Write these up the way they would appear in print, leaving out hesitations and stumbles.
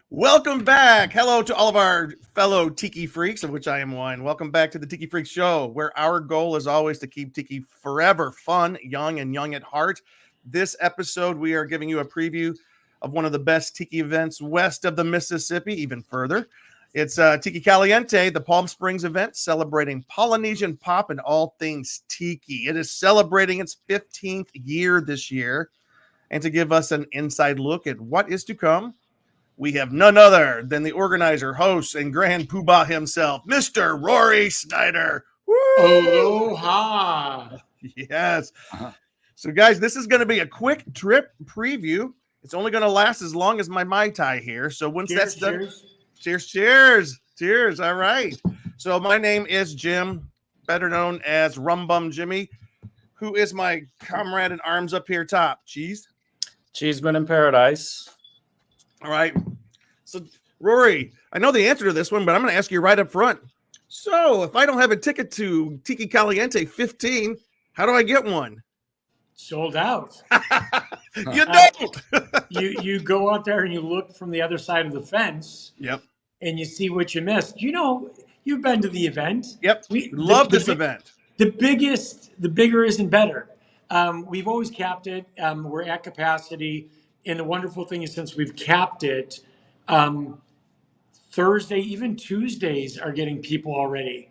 Welcome back. Hello to all of our fellow Tiki freaks, of which I am one. Welcome back to the Tiki Freaks Show, where our goal is always to keep Tiki forever fun, young, and young at heart. This episode, we are giving you a preview of one of the best Tiki events west of the Mississippi, even further. It's Tiki Caliente, the Palm Springs event, celebrating Polynesian pop and all things Tiki. It is celebrating its 15th year this year. And to give us an inside look at what is to come, we have none other than the organizer, host, and grand poobah himself, Mr. Rory Snyder. Woo! Aloha. Yes. So, guys, this is going to be a quick trip preview. It's only going to last as long as my Mai Tai here. So once that's done, cheers. All right. So my name is Jim, better known as Rum Bum Jimmy. Who is my comrade in arms up here top? Cheeseman in Paradise. All right. So, Rory, I know the answer to this one, but I'm going to ask you right up front. So, if I don't have a ticket to Tiki Caliente 15, how do I get one? Sold out. You don't. You go out there and you look from the other side of the fence. Yep. And you see what you missed. You know, you've been to the event. Yep. We love this event. The bigger isn't better. We've always capped it. We're at capacity. And the wonderful thing is, since we've capped it, Thursday, even Tuesdays are getting people already.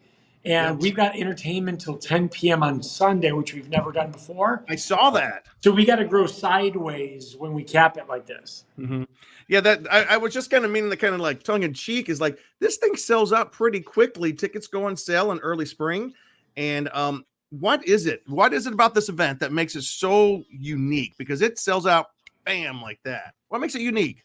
And we've got entertainment till 10 p.m. on Sunday, which we've never done before. I saw that. So we got to grow sideways when we cap it like this. Mm-hmm. Yeah, that I was just kind of meaning the kind of like tongue in cheek is like this thing sells out pretty quickly. Tickets go on sale in early spring. And what is it? What is it about this event that makes it so unique? Because it sells out bam like that. What makes it unique?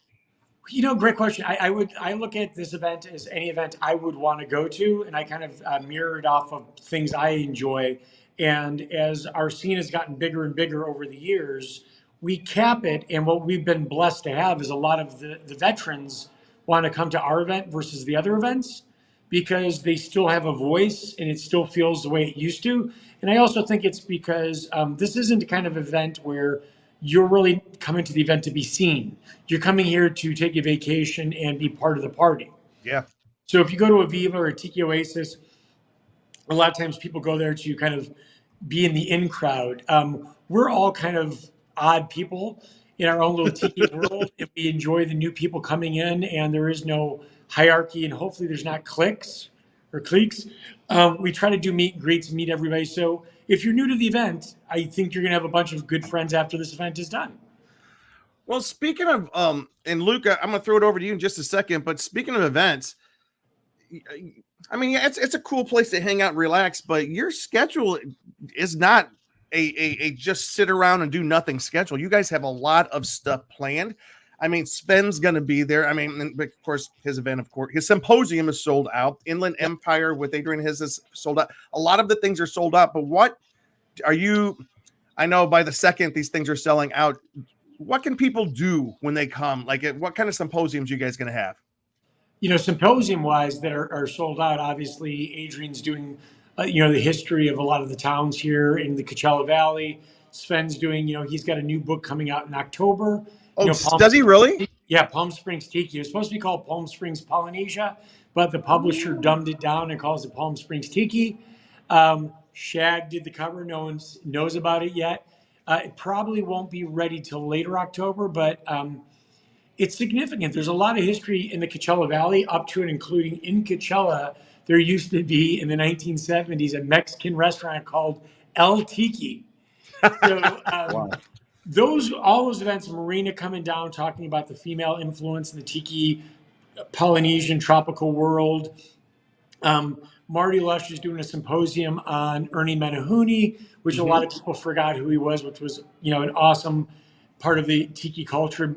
You know, great question. I look at this event as any event I would want to go to, and I kind of mirror it off of things I enjoy. And as our scene has gotten bigger and bigger over the years, we cap it. And what we've been blessed to have is a lot of the veterans want to come to our event versus the other events because they still have a voice and it still feels the way it used to. And I also think it's because this isn't the kind of event where you're really coming to the event to be seen. You're coming here to take a vacation and be part of the party. Yeah. So if you go to a Viva or a Tiki Oasis, a lot of times people go there to kind of be in the in crowd. We're all kind of odd people in our own little Tiki world. If we enjoy the new people coming in and there is no hierarchy and hopefully there's not cliques or cliques, we try to do meet and greets, meet everybody. So if you're new to the event, I think you're going to have a bunch of good friends after this event is done. Well, speaking of, and Luke, I'm going to throw it over to you in just a second, but speaking of events, I mean, yeah, it's a cool place to hang out and relax, but your schedule is not a just sit around and do nothing schedule. You guys have a lot of stuff planned. I mean, Sven's going to be there. I mean, of course, his event, of course, his symposium is sold out. Inland Empire with Adrian His is sold out. A lot of the things are sold out, but what are you, I know by the second these things are selling out, what can people do when they come? Like, what kind of symposiums you guys going to have? You know, symposium wise that are sold out. Obviously, Adrian's doing, the history of a lot of the towns here in the Coachella Valley. Sven's doing, he's got a new book coming out in October. Oh, does he really? Yeah, Palm Springs Tiki. It was supposed to be called Palm Springs Polynesia, but the publisher dumbed it down and calls it Palm Springs Tiki. Shag did the cover. No one knows about it yet. It probably won't be ready till later October, but it's significant. There's a lot of history in the Coachella Valley, up to and including in Coachella. There used to be, in the 1970s, a Mexican restaurant called El Tiki. So, Wow. all those events, Marina coming down, talking about the female influence in the Tiki Polynesian tropical world. Marty Lush is doing a symposium on Ernie Menahuni, which a lot of people forgot who he was, which was, an awesome part of the Tiki culture,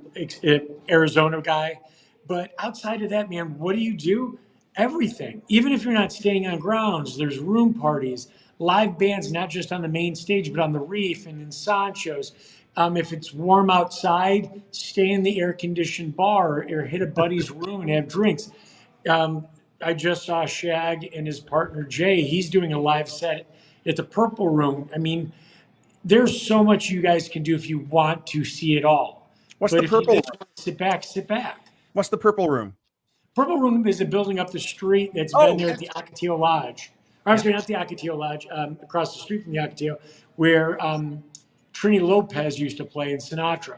Arizona guy. But outside of that, man, what do you do? Everything. Even if you're not staying on grounds, there's room parties, live bands, not just on the main stage, but on the reef and in Sancho's. If it's warm outside, stay in the air-conditioned bar or hit a buddy's room and have drinks. I just saw Shag and his partner, Jay. He's doing a live set at the Purple Room. I mean, there's so much you guys can do if you want to see it all. What's But the if you purple just room? want to sit back, sit back. What's the purple room? Purple Room is a building up the street that's Oh, been there at the Ocotillo Lodge. Or, I'm yeah. sorry, not the Ocotillo Lodge, across the street from the Ocotillo, where Trini Lopez used to play in Sinatra.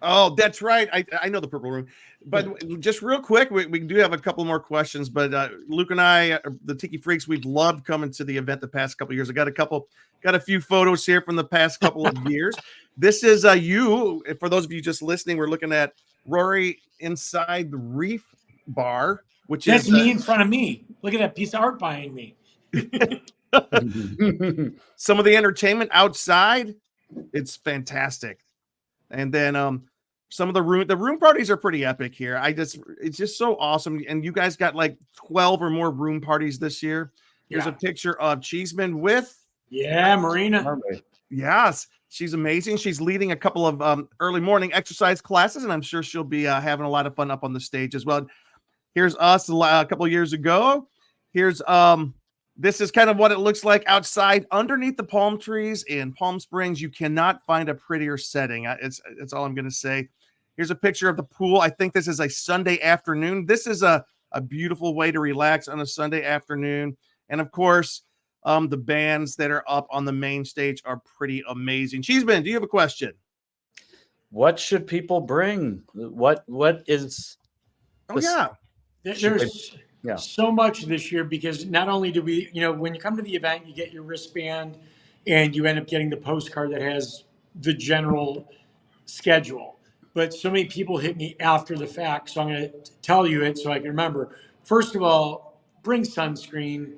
Oh, that's right. I know the purple room. But Yeah. just real quick, we do have a couple more questions. But Luke and I, the Tiki Freaks, we've loved coming to the event the past couple of years. I got a few photos here from the past couple of years. This is you. For those of you just listening, we're looking at Rory inside the Reef Bar, which That's is me in front of me. Look at that piece of art behind me. some of the entertainment outside. It's fantastic. And then some of the room parties are pretty epic here. It's just so awesome. And you guys got like 12 or more room parties this year. Here's a picture of Cheeseman with Marina. yes, she's amazing. She's leading a couple of early morning exercise classes, and I'm sure she'll be having a lot of fun up on the stage as well. Here's us a couple of years ago. Here's this is kind of what it looks like outside underneath the palm trees in Palm Springs. You cannot find a prettier setting. It's all I'm going to say. Here's a picture of the pool. I think this is a Sunday afternoon. This is a beautiful way to relax on a Sunday afternoon. And of course, the bands that are up on the main stage are pretty amazing. Cheeseman, do you have a question? What should people bring? What is? Oh yeah. There's so much this year because not only do we, when you come to the event, you get your wristband and you end up getting the postcard that has the general schedule. But so many people hit me after the fact, so I'm going to tell you it so I can remember. First of all, bring sunscreen.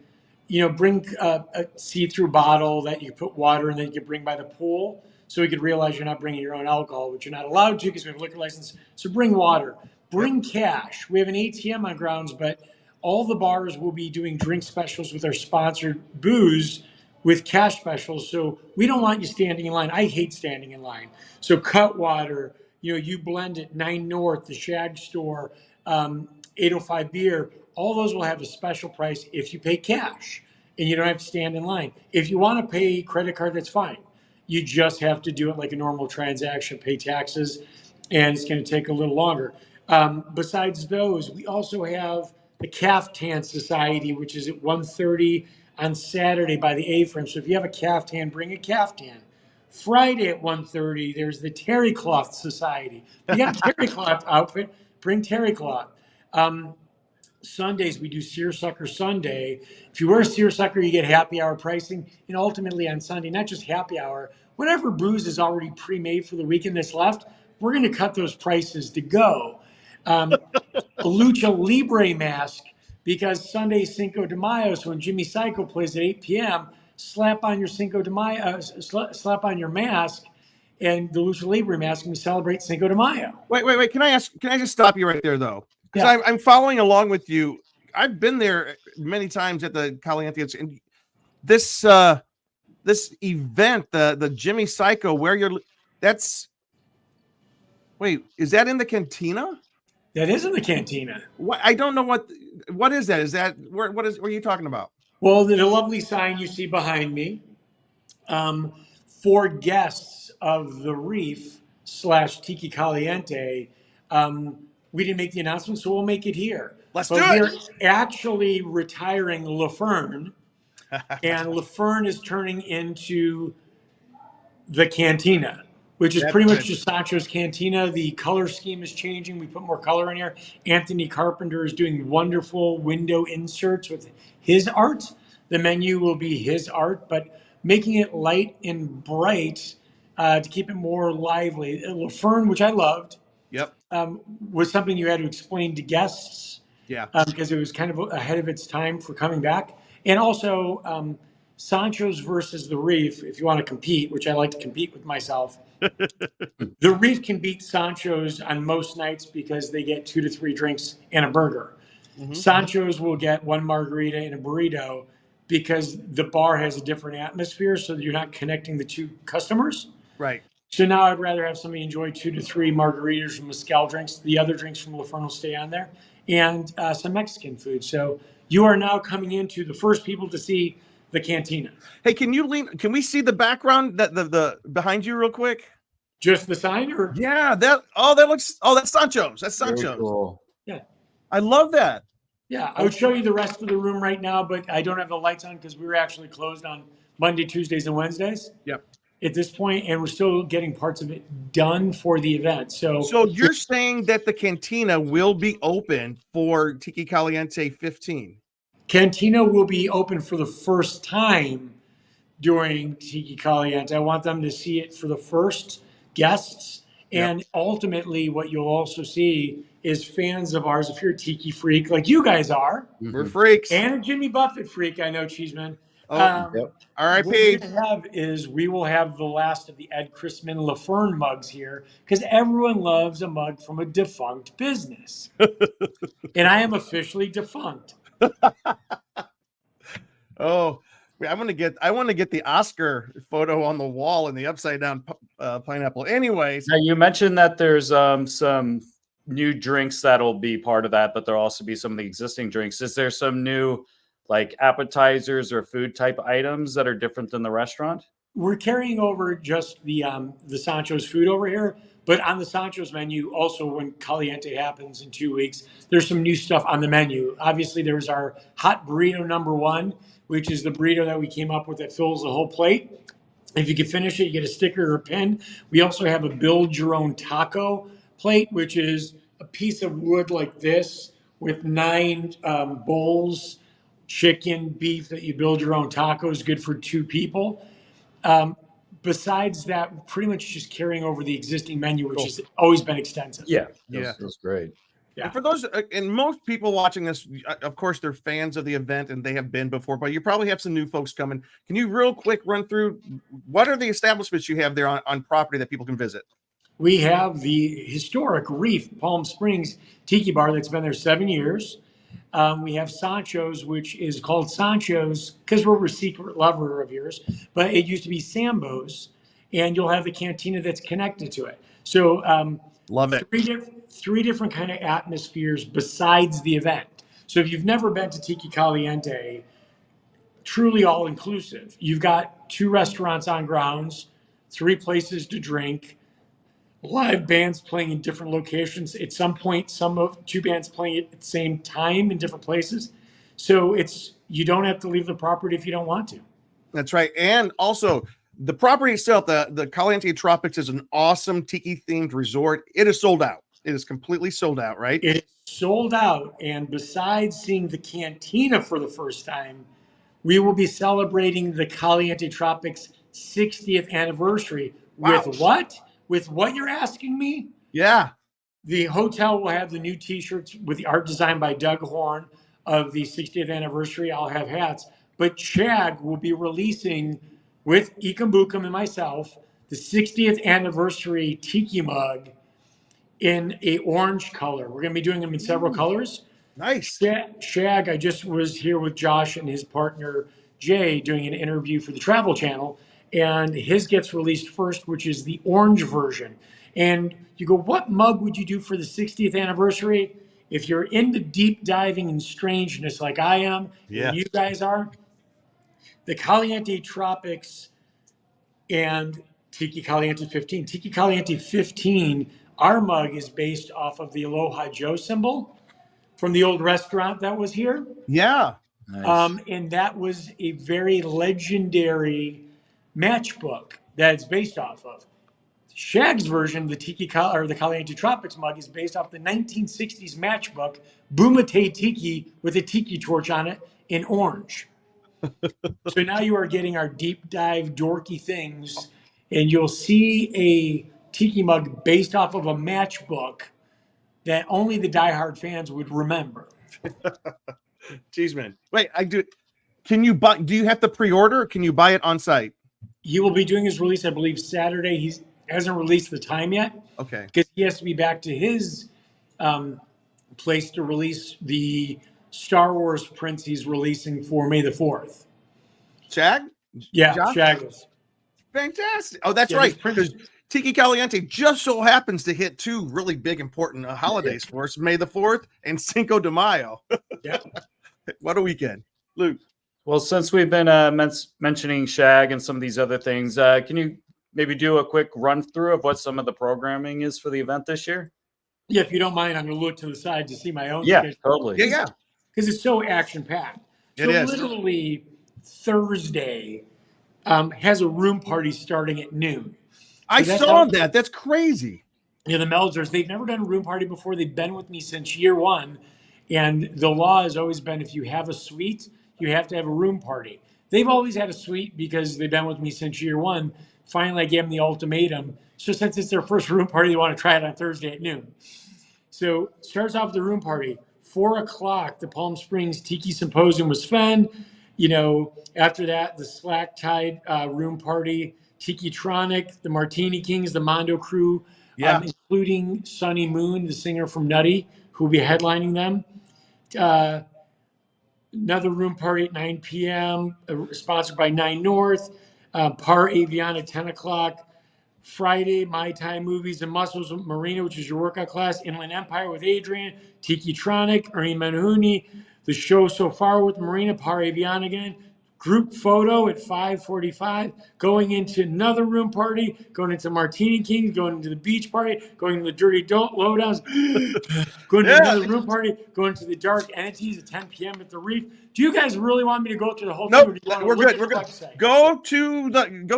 Bring a see-through bottle that you put water in that you can bring by the pool, so we could realize you're not bringing your own alcohol, which you're not allowed to because we have a liquor license. So bring water. Bring cash. We have an ATM on grounds, but all the bars will be doing drink specials with our sponsored booze with cash specials. So we don't want you standing in line. I hate standing in line. So Cutwater, you blend it, 9 North, the Shag Store, 805 Beer, all those will have a special price if you pay cash and you don't have to stand in line. If you want to pay credit card, that's fine. You just have to do it like a normal transaction, pay taxes, and it's going to take a little longer. Besides those, we also have the Caftan Society, which is at 1:30 on Saturday by the A-frame. So if you have a caftan, bring a caftan. Friday at 1:30, there's the Terry Cloth Society. If you got a terry cloth outfit, bring terry cloth. Sundays, we do Seersucker Sunday. If you wear Seersucker, you get happy hour pricing. And ultimately on Sunday, not just happy hour, whatever booze is already pre-made for the weekend that's left, we're going to cut those prices to go. A Lucha Libre mask, because Sunday Cinco de Mayo, so when Jimmy Psycho plays at 8 p.m., slap on your Cinco de Mayo, slap on your mask and the Lucha Libre mask, and we celebrate Cinco de Mayo. Wait. Can I just stop you right there though? Because I'm following along with you. I've been there many times at the Caliente, and this this event, the Jimmy Psycho, is that in the Cantina? That is in the Cantina. What, I don't know what is that? Is that what are you talking about? Well, the lovely sign you see behind me, for guests of the Reef / Tiki Caliente, we didn't make the announcement, so we'll make it here. Let's do it. We're actually retiring LaFern, and LaFern is turning into the Cantina, which is pretty much just Sancho's Cantina. The color scheme is changing. We put more color in here. Anthony Carpenter is doing wonderful window inserts with his art. The menu will be his art, but making it light and bright to keep it more lively. LaFern, which I loved, was something you had to explain to guests. Yeah. Because it was kind of ahead of its time for coming back. And also, Sancho's versus the Reef, if you want to compete, which I like to compete with myself. The Reef can beat Sancho's on most nights because they get 2 to 3 drinks and a burger. Mm-hmm. Sancho's will get 1 margarita and a burrito because the bar has a different atmosphere, so you're not connecting the two customers. Right. So now I'd rather have somebody enjoy 2 to 3 margaritas and mezcal drinks. The other drinks from LaFern will stay on there, and some Mexican food. So you are now coming into the first people to see the Cantina. Hey, can we see the background that the behind you real quick? Just the sign, or Yeah, that's Sancho's. That's Very Sancho's. cool. yeah. I love that. Yeah, I would show you the rest of the room right now, but I don't have the lights on because we were actually closed on Monday, Tuesdays, and Wednesdays Yep. at this point, and we're still getting parts of it done for the event. So you're saying that the Cantina will be open for Tiki Caliente 15? Cantina will be open for the first time during Tiki Caliente. I want them to see it for the first guests. Yep. And ultimately, what you'll also see is fans of ours, if you're a Tiki freak like you guys are, We're freaks. and a Jimmy Buffett freak, I know, Cheeseman. Oh, Yep. What R.I.P. we have is we will have the last of the Ed Chrisman Laferne mugs here because everyone loves a mug from a defunct business. And I am officially defunct. Oh, I want to get the Oscar photo on the wall in the upside down pineapple. Anyways, Now you mentioned that there's some new drinks that'll be part of that, but there'll also be some of the existing drinks. Is there some new like appetizers or food type items that are different than the restaurant? We're carrying over just the Sancho's food over here, but on the Sancho's menu, also when Caliente happens in 2 weeks, there's some new stuff on the menu. Obviously, there's our hot burrito #1, which is the burrito that we came up with that fills the whole plate. If you can finish it, you get a sticker or a pin. We also have a build your own taco plate, which is a piece of wood like this with 9 bowls, chicken, beef that you build your own tacos, good for 2 people. Besides that, pretty much just carrying over the existing menu, which has always been extensive. Yeah. That's great. Yeah. And for those, and most people watching this, of course, they're fans of the event and they have been before, but you probably have some new folks coming. Can you real quick run through what are the establishments you have there on property that people can visit? We have the historic Reef Palm Springs Tiki Bar that's been there 7 years. We have Sancho's, which is called Sancho's because we're a secret lover of yours, but it used to be Sambo's, and you'll have the Cantina that's connected to it. So Love it. Three different kind of atmospheres besides the event. So if you've never been to Tiki Caliente, truly all inclusive. You've got 2 restaurants on grounds, 3 places to drink, live bands playing in different locations. At some point, 2 bands playing at the same time in different places. So you don't have to leave the property if you don't want to. That's right. And also the property itself, the Caliente Tropics is an awesome tiki themed resort. It is sold out. It is completely sold out, right? It is sold out. And besides seeing the Cantina for the first time, we will be celebrating the Caliente Tropics 60th anniversary. Wow. With what? With what you're asking me? Yeah. The hotel will have the new T-shirts with the art design by Doug Horn of the 60th anniversary. I'll have hats. But Chag will be releasing, with Ikam Bukum and myself, the 60th anniversary Tiki mug in a orange color. We're going to be doing them in several colors. Nice. Shag, I just was here with Josh and his partner Jay doing an interview for the Travel Channel, and his gets released first, which is the orange version. And you go, what mug would you do for the 60th anniversary? If you're into deep diving and strangeness like I am, Yeah. and you guys are, the Caliente Tropics and Tiki Caliente 15. Tiki Caliente 15, our mug is based off of the Aloha Joe symbol from the old restaurant that was here. Yeah. Nice. And that was a very legendary matchbook that it's based off of. Shag's version, the the Caliente Tropics mug, is based off the 1960s matchbook Bumate Tiki with a tiki torch on it in orange. So now you are getting our deep dive dorky things, and you'll see a tiki mug based off of a matchbook that only the diehard fans would remember. Jeez, man. Wait, can you buy, do you have to pre-order or can you buy it on site? He will be doing his release, I believe, Saturday. He hasn't released the time yet. Okay. Because he has to be back to his place to release the Star Wars prints he's releasing for May the 4th. Chag? Yeah, Josh? Shaggus. Fantastic. Oh, that's Yeah, right. these prints- Because Tiki Caliente just so happens to hit 2 really big, important holidays for us, May the 4th and Cinco de Mayo. Yeah. What a weekend. Luke. Well, since we've been mentioning Shag and some of these other things, can you maybe do a quick run through of what some of the programming is for the event this year? Yeah, if you don't mind, I'm going to look to the side to see my own Yeah, schedule. totally. Yeah. Because it's so action packed. So It is. literally Thursday has a room party starting at noon. I that's saw how- that. That's crazy. Yeah, the Melders, they've never done a room party before. They've been with me since year one. And the law has always been if you have a suite, you have to have a room party. They've always had a suite because they've been with me since year one. Finally, I gave them the ultimatum. So since it's their first room party, they want to try it on Thursday at noon. So starts off the room party, 4:00, the Palm Springs Tiki Symposium was fun. After that, the Slack Tide room party, Tiki Tronic, the Martini Kings, the Mondo Crew, Yeah. including Sunny Moon, the singer from Nutty, who will be headlining them. Another room party at 9 p.m., sponsored by 9 North, Par Aviana, 10 o'clock. Friday, My Time Movies and Muscles with Marina, which is your workout class. Inland Empire with Adrian. Tiki Tronic, Ernie Manahuni. The show so far with Marina, Par Aviana again. Group photo at 5:45. Going into another room party. Going into Martini Kings. Going into the beach party. Going to the Dirty Lowdowns. Going to another room party. Going to the Dark Entities at 10 p.m. at the Reef. Do you guys really want me to go through the whole thing? Nope, Or do you want to we're look good. at We're the good. website? Go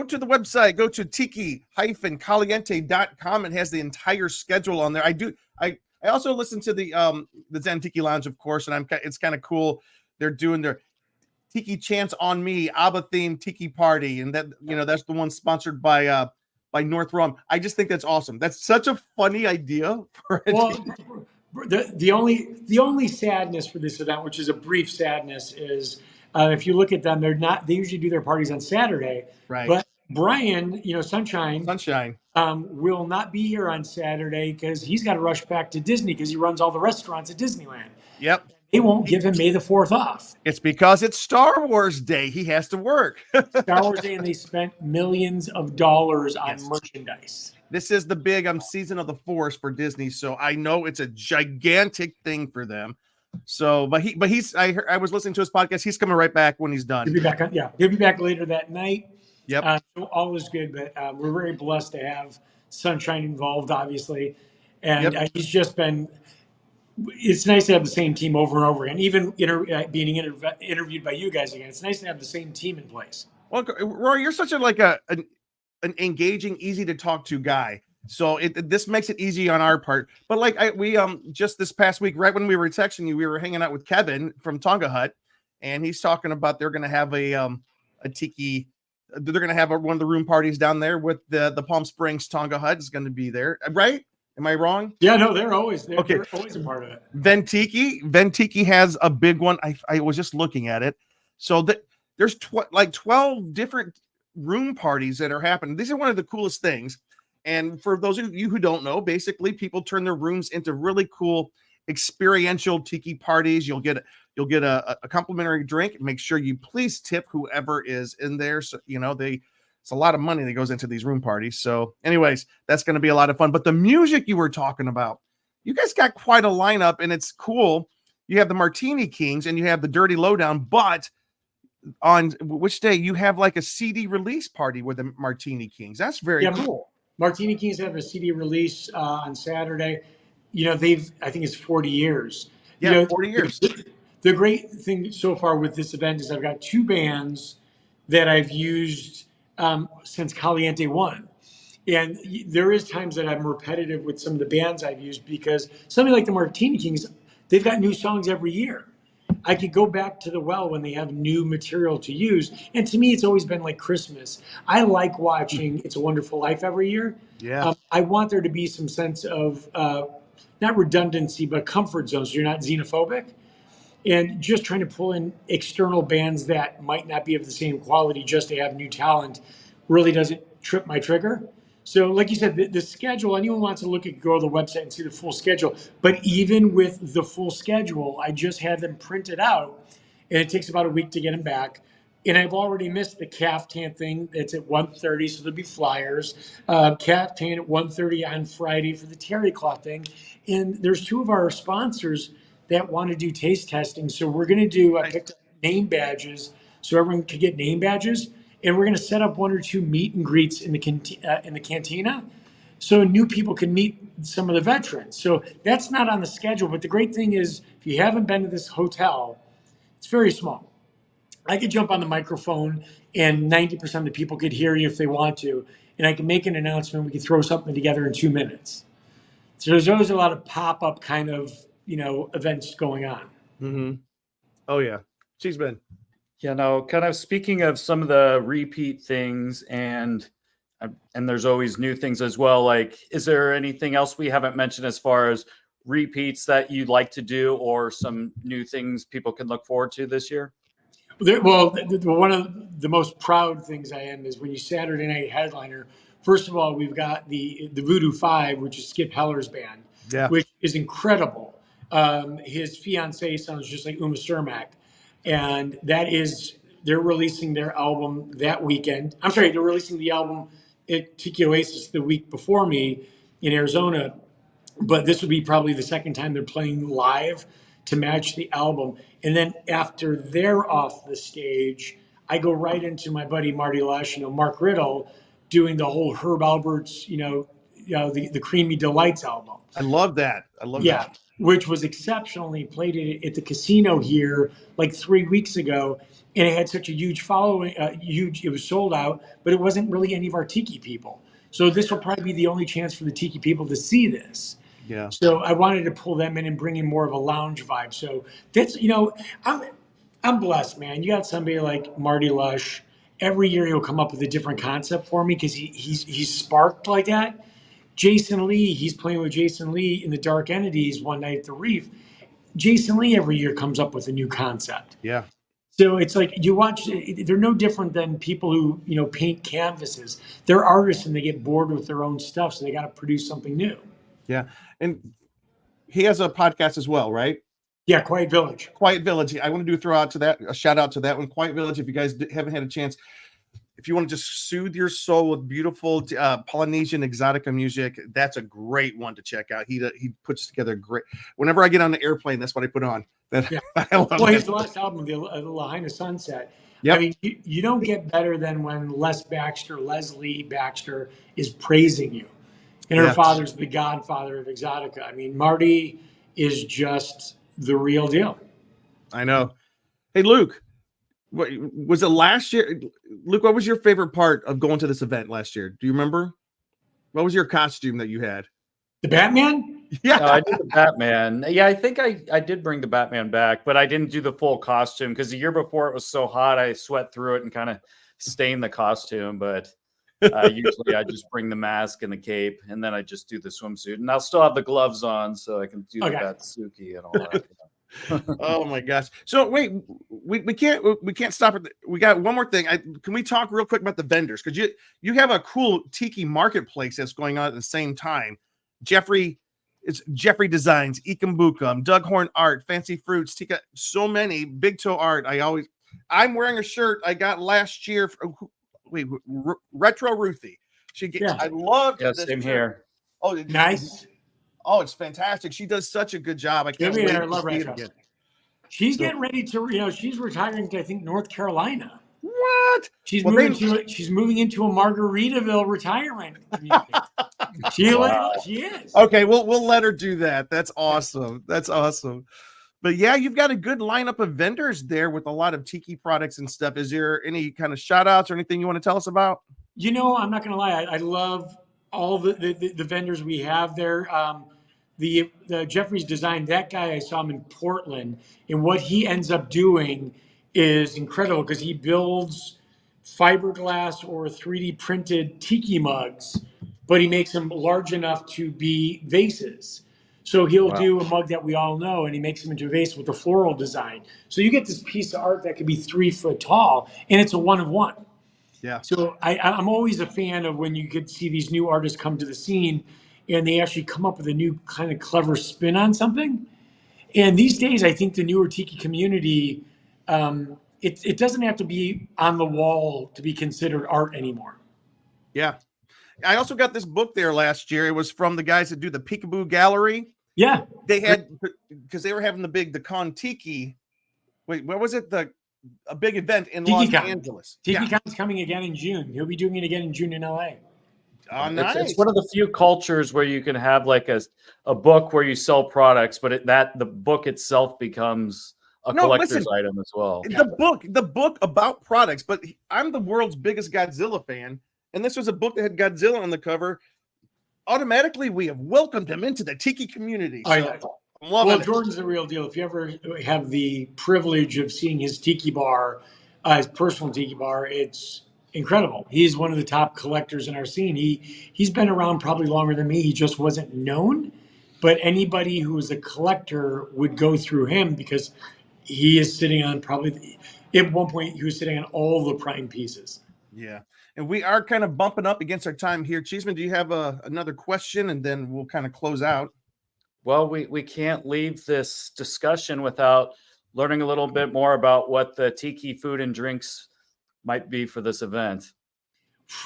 to the website. Go to tiki-caliente.com. It has the entire schedule on there. I also listen to the Zen Tiki Lounge, of course, and it's kind of cool. They're doing their Tiki Chants on Me, ABBA themed Tiki Party, and that's the one sponsored by North Rum. I just think that's awesome. That's such a funny idea for a tiki. The only sadness for this event, which is a brief sadness, is if you look at them, they usually do their parties on Saturday. Right. But Brian, Sunshine, will not be here on Saturday because he's got to rush back to Disney because he runs all the restaurants at Disneyland. Yep. They won't give him May the 4th off. It's because it's Star Wars Day. He has to work. Star Wars Day, and they spent millions of dollars on merchandise. This is the big Season of the Force for Disney, so I know it's a gigantic thing for them. So, but he's I was listening to his podcast. He's coming right back when he's done. He'll be back. He'll be back later that night. Yep. So all is good, but we're very blessed to have Sunshine involved, obviously, and he's just been. It's nice to have the same team over and over again, even being interviewed by you guys again. It's nice to have the same team in place. Well, Rory, you're such an engaging, easy to talk to guy. So this makes it easy on our part. But we just this past week, right when we were texting you, we were hanging out with Kevin from Tonga Hut, and he's talking about they're going to have a tiki. They're going to have one of the room parties down there with the Palm Springs Tonga Hut is going to be there, right? Am I wrong? Yeah, no, they're always there. Okay. They're always a part of it. Ventiki has a big one. I was just looking at it. So there's 12 different room parties that are happening. These are one of the coolest things. And for those of you who don't know, basically people turn their rooms into really cool experiential tiki parties. You'll get a complimentary drink. Make sure you please tip whoever is in there. So it's a lot of money that goes into these room parties. So anyways, that's going to be a lot of fun. But the music you were talking about, you guys got quite a lineup, and it's cool. You have the Martini Kings and you have the Dirty Lowdown, but on which day you have like a CD release party with the Martini Kings. That's very cool. Martini Kings have a CD release on Saturday. I think it's 40 years. 40 years. The great thing so far with this event is I've got two bands that I've used since Caliente 1. And there is times that I'm repetitive with some of the bands I've used because something like the Martini Kings, they've got new songs every year. I could go back to the well when they have new material to use. And to me, it's always been like Christmas. I like watching It's a Wonderful Life every year. Yeah. I want there to be some sense of not redundancy, but comfort zone, so you're not xenophobic. And just trying to pull in external bands that might not be of the same quality just to have new talent really doesn't trip my trigger. So like you said, the schedule, anyone wants to go to the website and see the full schedule. But even with the full schedule, I just had them printed out, and it takes about a week to get them back. And I've already missed the Caftan thing. It's at 1:30, so there'll be flyers. Caftan at 1:30 on Friday for the terry cloth thing. And there's two of our sponsors that want to do taste testing. So we're going to do picked up name badges so everyone can get name badges. and we're going to set up 1 or 2 meet and greets in the cantina, so new people can meet some of the veterans. So that's not on the schedule. But the great thing is, if you haven't been to this hotel, it's very small. I could jump on the microphone and 90% of the people could hear you if they want to. And I can make an announcement. We can throw something together in 2 minutes. So there's always a lot of pop-up kind of, events going on. Mm-hmm. Oh, yeah. She's been. Kind of speaking of some of the repeat things and there's always new things as well. Like, is there anything else we haven't mentioned as far as repeats that you'd like to do or some new things people can look forward to this year? Well, one of the most proud things I am is when you Saturday night headliner. First of all, we've got the Voodoo Five, which is Skip Heller's band, which is incredible. His fiancee sounds just like Uma Cermak, and they're releasing their album that weekend. I'm sorry, they're releasing the album at Tiki Oasis the week before me in Arizona, but this would be probably the second time they're playing live to match the album. And then after they're off the stage, I go right into my buddy Marty Lush, Mark Riddle, doing the whole Herb Alpert's, the Creamy Delights album. I love that. That. Which was exceptionally played at the casino here like 3 weeks ago. And it had such a huge following, it was sold out, but it wasn't really any of our Tiki people. So this will probably be the only chance for the Tiki people to see this. Yeah. So I wanted to pull them in and bring in more of a lounge vibe. So that's, I'm blessed, man. You got somebody like Marty Lush. Every year he'll come up with a different concept for me because he's sparked like that. Jason Lee, he's playing with Jason Lee in the Dark Entities one night at the Reef. Jason Lee every year comes up with a new concept. Yeah. So it's like you watch, they're no different than people who, paint canvases. They're artists and they get bored with their own stuff, so they got to produce something new. Yeah. And he has a podcast as well, right? Yeah, Quiet Village. Quiet Village. I want to a shout out to that one. Quiet Village, if you guys haven't had a chance, if you want to just soothe your soul with beautiful Polynesian exotica music, that's a great one to check out. He puts together great. Whenever I get on the airplane, that's what I put on. His last album, the Lahaina Sunset. Yep. I mean, you don't get better than when Leslie Baxter is praising you. And her father's the godfather of exotica. I mean, Marty is just the real deal. I know. Hey, Luke, was it last year? Luke, what was your favorite part of going to this event last year? Do you remember? What was your costume that you had? The Batman? Yeah, I did the Batman. Yeah, I think I did bring the Batman back, but I didn't do the full costume because the year before it was so hot, I sweat through it and kind of stained the costume. But usually I just bring the mask and the cape, and then I just do the swimsuit, and I'll still have the gloves on so I can do the Batsuki and all that. Oh my gosh! So wait, we can't stop it. We got one more thing. Can we talk real quick about the vendors? Because you have a cool tiki marketplace that's going on at the same time. Jeffrey Designs, Ikambukum, Doug Horn Art, Fancy Fruits, Tika, so many. Big Toe Art. I'm wearing a shirt I got last year. Retro Ruthie. I love this. Same here. Oh, nice. Oh, it's fantastic. She does such a good job. I can't wait to see it again. She's getting ready to, she's retiring to, I think, North Carolina. What? She's moving into a Margaritaville retirement community. She is. Okay, we'll let her do that. That's awesome. But yeah, you've got a good lineup of vendors there with a lot of tiki products and stuff. Is there any kind of shout outs or anything you want to tell us about? I'm not going to lie. I love all the vendors we have there. The Jeffrey's Design, that guy, I saw him in Portland, and what he ends up doing is incredible because he builds fiberglass or 3D printed tiki mugs, but he makes them large enough to be vases. So he'll do a mug that we all know, and he makes them into a vase with a floral design. So you get this piece of art that could be 3 foot tall, and it's a one of one. Yeah. So I'm always a fan of when you could see these new artists come to the scene and they actually come up with a new kind of clever spin on something. And these days, I think the newer tiki community, it doesn't have to be on the wall to be considered art anymore. Yeah. I also got this book there last year. It was from the guys that do the Peekaboo Gallery. Yeah. They had, because they were having the Con Tiki. Wait, what was it? a big event in Tiki Los Con. Angeles. Tiki Yeah. Con's coming again in June. He'll be doing it again in June in LA. Oh, It's nice. one of the few cultures where you can have like a book where you sell products, but the book itself becomes a collector's item as well. The book about products, but I'm the world's biggest Godzilla fan, and this was a book that had Godzilla on the cover. Automatically, we have welcomed him into the Tiki community. Oh, yeah. I'm loving it. Jordan's the real deal. If you ever have the privilege of seeing his tiki bar, his personal tiki bar, it's incredible. He's one of the top collectors in our scene. He's been around probably longer than me. He just wasn't known, but anybody who is a collector would go through him because he is sitting on at one point he was sitting on all the prime pieces. Yeah. And we are kind of bumping up against our time here. Cheeseman, do you have another question? And then we'll kind of close out. Well, we can't leave this discussion without learning a little bit more about what the tiki food and drinks might be for this event.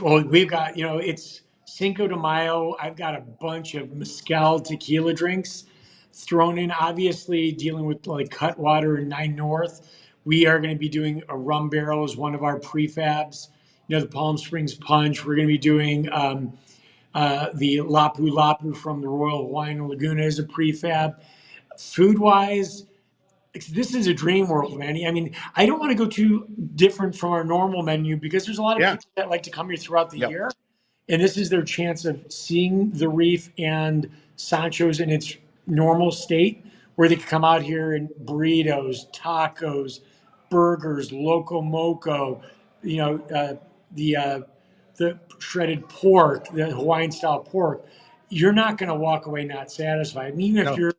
Well, we've got, it's Cinco de Mayo. I've got a bunch of mezcal tequila drinks thrown in, obviously dealing with like Cutwater and 9 North. We are going to be doing a rum barrel as one of our prefabs. The Palm Springs Punch. We're going to be doing the Lapu Lapu from the Royal Hawaiian Laguna as a prefab. Food-wise, this is a dream world, man. I mean, I don't want to go too different from our normal menu because there's a lot of people that like to come here throughout the year. And this is their chance of seeing the Reef and Sancho's in its normal state, where they can come out here and burritos, tacos, burgers, loco moco, the shredded pork, the Hawaiian style pork. You're not going to walk away not satisfied. And even if you're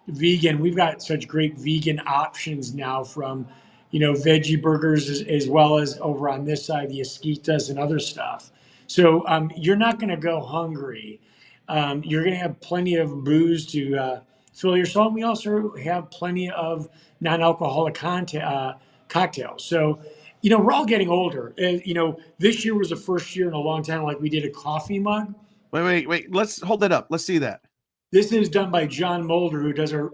vegan, we've got such great vegan options now, from veggie burgers as well as over on this side the esquitas and other stuff. So you're not going to go hungry. You're going to have plenty of booze to fill your soul. And we also have plenty of non-alcoholic cocktails. So we're all getting older. This year was the first year in a long time like we did a coffee mug. Wait. Let's hold that up. Let's see that. This is done by John Mulder, who does our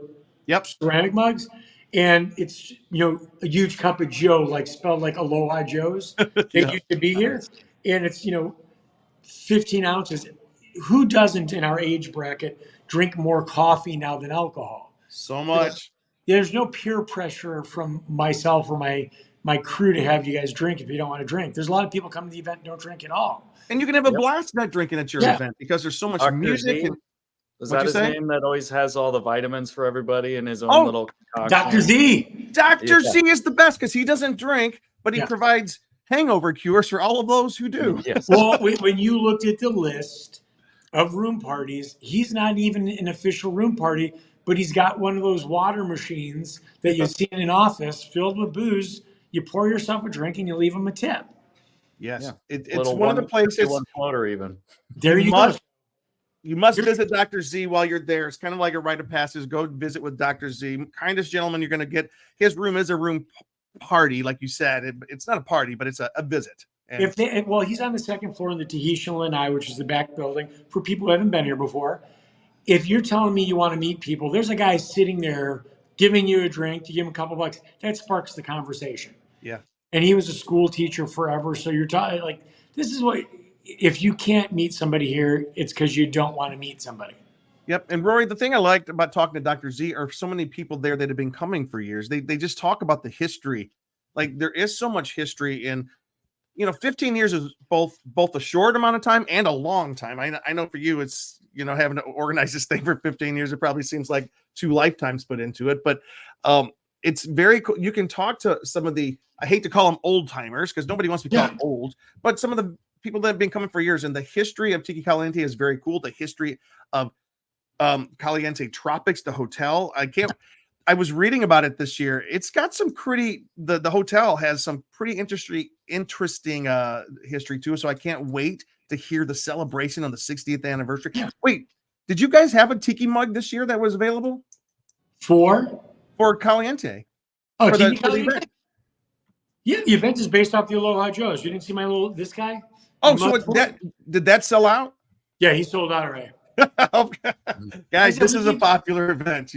ceramic mugs. And it's, a huge cup of Joe, like spelled like Aloha Joe's. They used to be here. And it's, 15 ounces. Who doesn't in our age bracket drink more coffee now than alcohol? So much. There's no peer pressure from myself or my crew to have you guys drink if you don't want to drink. There's a lot of people come to the event and don't drink at all. And you can have a blast not drinking at your event because there's so much music. Is that his name that always has all the vitamins for everybody in his own little concoction? Dr. Z. Dr. Z is the best because he doesn't drink, but he provides hangover cures for all of those who do. Yes. Well, when you looked at the list of room parties, he's not even an official room party, but he's got one of those water machines that you see in an office filled with booze. You pour yourself a drink and you leave him a tip. Yes. It's one of the places. One floater even. There you go. You must visit Dr. Z while you're there. It's kind of like a rite of passage. Go visit with Dr. Z. Kindest gentleman you're going to get. His room is a room party, like you said. It's not a party, but it's a visit. And he's on the second floor in the Tahitian Lanai, which is the back building for people who haven't been here before. If you're telling me you want to meet people, there's a guy sitting there giving you a drink to give him a couple bucks. That sparks the conversation. Yeah. And he was a school teacher forever. So you're talking like, this is what, if you can't meet somebody here, it's because you don't want to meet somebody. Yep. And Rory, the thing I liked about talking to Dr. Z are so many people there that have been coming for years. They just talk about the history. Like there is so much history in, 15 years is both a short amount of time and a long time. I know for you, it's, having to organize this thing for 15 years, it probably seems like 2 lifetimes put into it, but it's very cool. You can talk to some of the, I hate to call them old timers because nobody wants to be called old, but some of the people that have been coming for years, and the history of Tiki Caliente is very cool. The history of Caliente Tropics, the hotel. I was reading about it this year. It's got some pretty, the hotel has some pretty interesting history too. So I can't wait to hear the celebration on the 60th anniversary. Yeah. Wait, did you guys have a Tiki mug this year that was available? For Caliente. Oh, Tiki Caliente? Yeah, the event is based off the Aloha Joe's. You didn't see this guy? Oh, so did that sell out? Yeah, he sold out already. Guys, this is a popular event.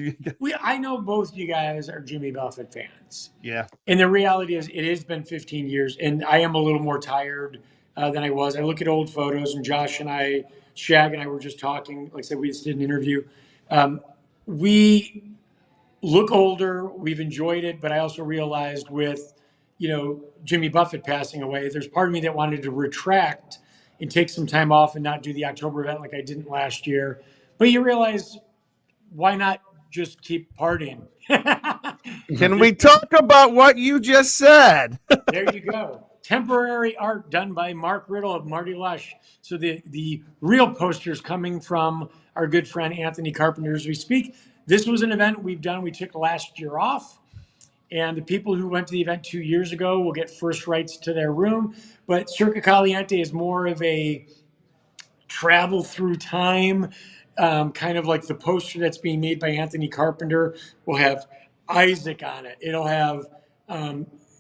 I know both you guys are Jimmy Buffett fans. Yeah. And the reality is, it has been 15 years, and I am a little more tired than I was. I look at old photos, and Josh and I, Shag and I were just talking. Like I said, we just did an interview. We look older. We've enjoyed it, but I also realized with, Jimmy Buffett passing away, there's part of me that wanted to retract and take some time off and not do the October event like I didn't last year. But you realize, why not just keep partying? Can we talk about what you just said? There you go. Temporary art done by Mark Riddle of Marty Lush. So the real posters coming from our good friend Anthony Carpenter as we speak. This was an event we've done. We took last year off. And the people who went to the event 2 years ago will get first rights to their room. But TIKI Caliente is more of a travel through time, kind of like the poster that's being made by Anthony Carpenter will have Isaac on it. It'll have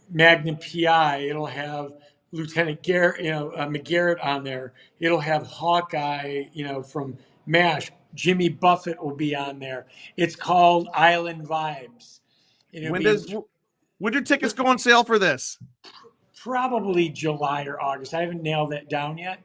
Magnum PI. It'll have Lieutenant McGarrett on there. It'll have Hawkeye, from MASH. Jimmy Buffett will be on there. It's called Island Vibes. When do tickets go on sale for this? Probably July or August. I haven't nailed that down yet.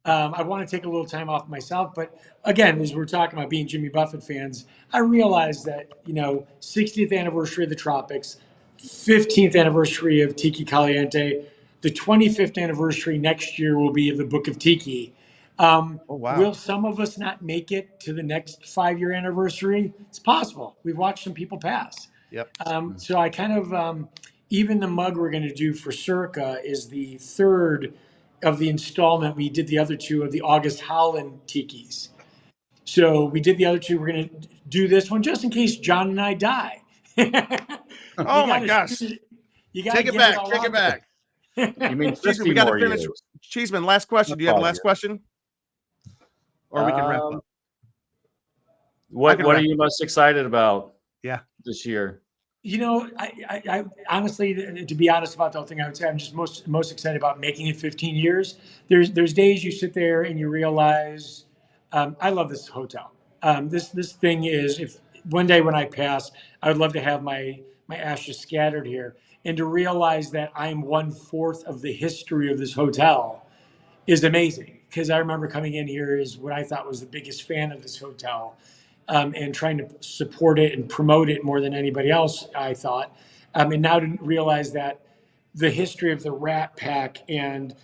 I want to take a little time off myself, but again, as we're talking about being Jimmy Buffett fans, I realized that 60th anniversary of the Tropics, 15th anniversary of Tiki Caliente, the 25th anniversary next year will be of the Book of Tiki. Oh, wow. Will some of us not make it to the next 5-year anniversary? It's possible. We've watched some people pass. Yep. So I kind of, even the mug we're going to do for Circa is the third of the installment. We did the other two of the August Holland Tikis. So we did the other two. We're going to do this one just in case John and I die. Oh my gosh. You got to take it back. Take it back. You mean we got to finish. Cheeseman, last question. Do you have the last question? Or we can wrap up. What are you most excited about? Yeah, this year. I honestly, to be honest about the whole thing, I would say I'm just most excited about making it 15 years. There's days you sit there and you realize, I love this hotel. This thing is, if one day when I pass, I would love to have my ashes scattered here, and to realize that I'm 1/4 of the history of this hotel is amazing. Because I remember coming in here as what I thought was the biggest fan of this hotel. And trying to support it and promote it more than anybody else, I thought. And now to realize that the history of the Rat Pack and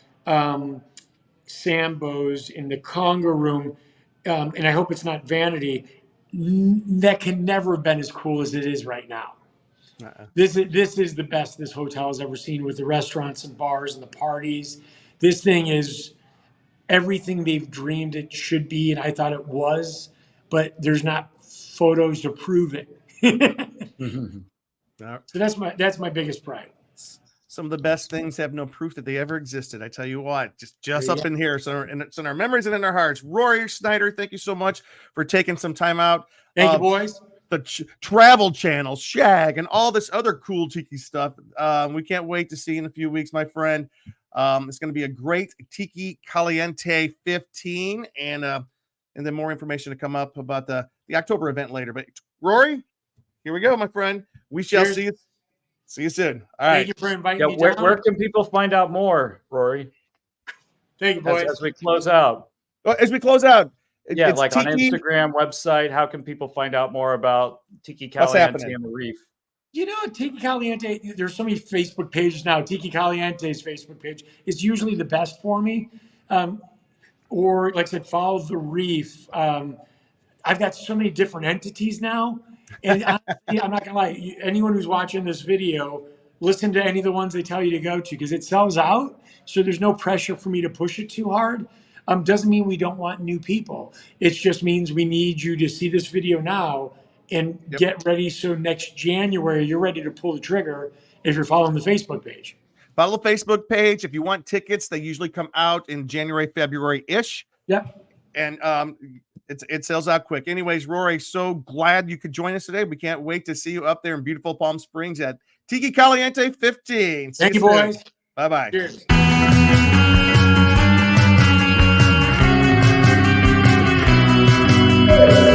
Sambo's in the Conga Room, and I hope it's not vanity, that can never have been as cool as it is right now. This is the best this hotel has ever seen, with the restaurants and bars and the parties. This thing is everything they've dreamed it should be, and I thought it was. But there's not photos to prove it. So that's my biggest pride. Some of the best things have no proof that they ever existed. I tell you what, just up in here. So it's in our memories and in our hearts. Rory Snyder, thank you so much for taking some time out. Thank you, boys. The Travel Channel, Shag, and all this other cool tiki stuff. We can't wait to see you in a few weeks, my friend. It's going to be a great Tiki Caliente 15, and then more information to come up about the October event later. But Rory, here we go, my friend. We shall see you soon. All right. Thank you for inviting me. Where can people find out more, Rory? Thank you, boys. As we close out. As we close out. It's like Tiki, on Instagram, website. How can people find out more about Tiki Caliente and the Reef? Tiki Caliente, there's so many Facebook pages now. Tiki Caliente's Facebook page is usually the best for me. Or, like I said, follow the Reef. I've got so many different entities now. And honestly, I'm not going to lie. Anyone who's watching this video, listen to any of the ones they tell you to go to, because it sells out. So there's no pressure for me to push it too hard. Doesn't mean we don't want new people. It just means we need you to see this video now and get ready. So next January, you're ready to pull the trigger if you're following the Facebook page. Follow the Facebook page. If you want tickets, they usually come out in January, February-ish. Yep. And it sells out quick. Anyways, Rory, so glad you could join us today. We can't wait to see you up there in beautiful Palm Springs at Tiki Caliente 15. Thank you, boys. Bye-bye. Cheers. Bye.